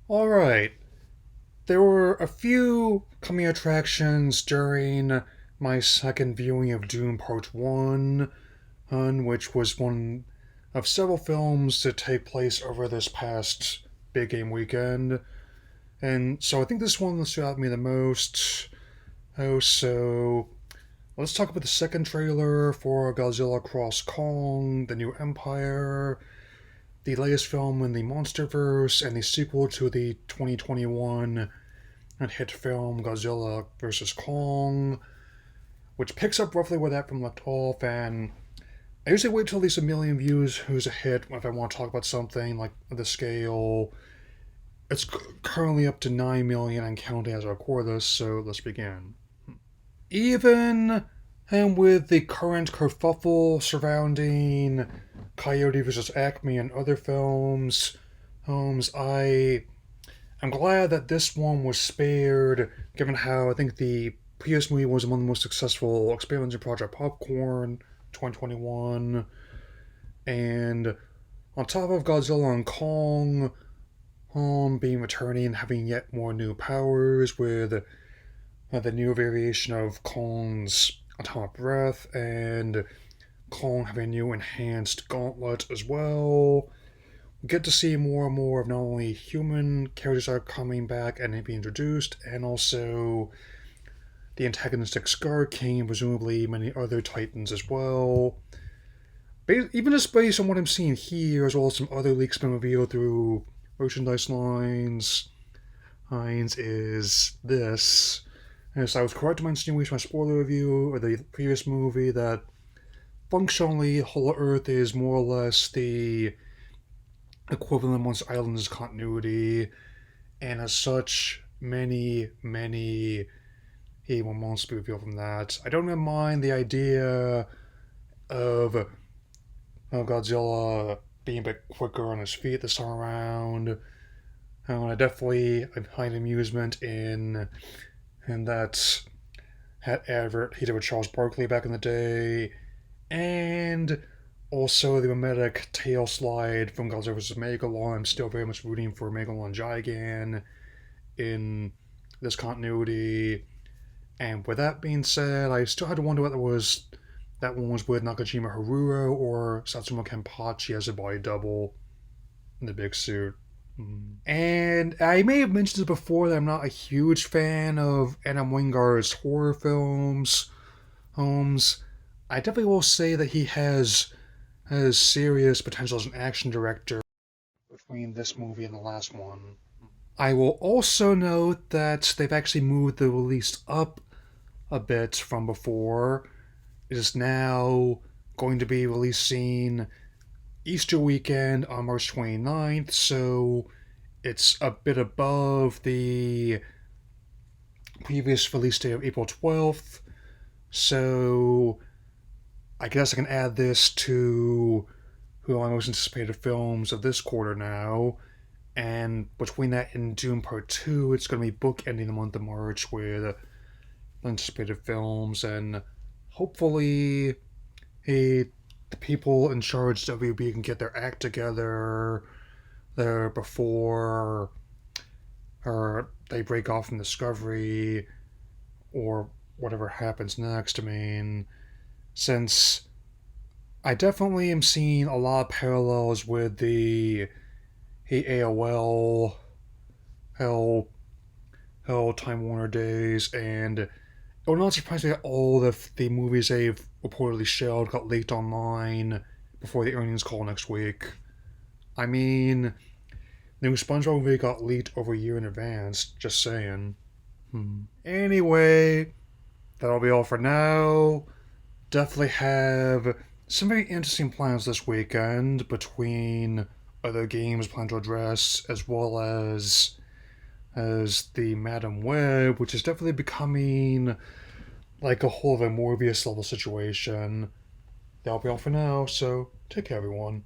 Alright, there were a few coming attractions during my second viewing of Doom Part 1, which was one of several films to take place over this past big game weekend. And so I think this one stood out to me the most. So let's talk about the second trailer for Godzilla X Kong, The New Empire, the latest film in the MonsterVerse, and the sequel to the 2021 hit film Godzilla vs. Kong, which picks up roughly where that film left off. And I usually wait till at least a million views who's a hit if I want to talk about something like the scale. It's currently up to 9 million and counting as I record this, so let's begin. Even and with the current kerfuffle surrounding Coyote vs. Acme and other films, I'm glad that this one was spared, given how I think the previous movie was one of the most successful experiments in Project Popcorn 2021. And on top of Godzilla and Kong being returning and having yet more new powers with the new variation of Kong's atomic breath and Kong having a new enhanced gauntlet as well. We get to see more and more of not only human characters that are coming back and being introduced, and also the antagonistic Scar King, and presumably many other titans as well. Even just based on what I'm seeing here, as well as some other leaks been revealed through merchandise lines, is this. As I was correct in my insinuation, my spoiler review of the previous movie, that functionally Hollow Earth is more or less the equivalent of Monster Island's continuity, and as such, many evil monsters be revealed from that. I don't mind the idea of Godzilla being a bit quicker on his feet this time around. I definitely find amusement in that advert he did with Charles Barkley back in the day, and also the mimetic tail slide from Godzilla vs. Megalon. I'm still very much rooting for Megalon Gigan in this continuity. And with that being said, I still had to wonder whether that one was with Nakajima Haruro or Satsuma Kenpachi as a body double in the big suit. And I may have mentioned this before that I'm not a huge fan of Adam Wingard's horror films. I definitely will say that he has serious potential as an action director between this movie and the last one. I will also note that they've actually moved the release up a bit from before. It is now going to be releasing Easter weekend on March 29th, so it's a bit above the previous release date of April 12th. So I guess I can add this to who are my most anticipated films of this quarter now. And between that and Doom Part 2, it's going to be bookending the month of March with anticipated films, and hopefully the people in charge of WB can get their act together there before or they break off from Discovery or whatever happens next. I mean, since I definitely am seeing a lot of parallels with the AOL Hell Time Warner days, and it will not surprise me at all if the movies they've reportedly shelved got leaked online before the earnings call next week. I mean, the new SpongeBob movie got leaked over a year in advance, just saying. Anyway, that'll be all for now. Definitely have some very interesting plans this weekend between other games planned to address, as well as the Madam Web, which is definitely becoming like a whole of a Morbius level situation. That'll be all for now, so take care, everyone.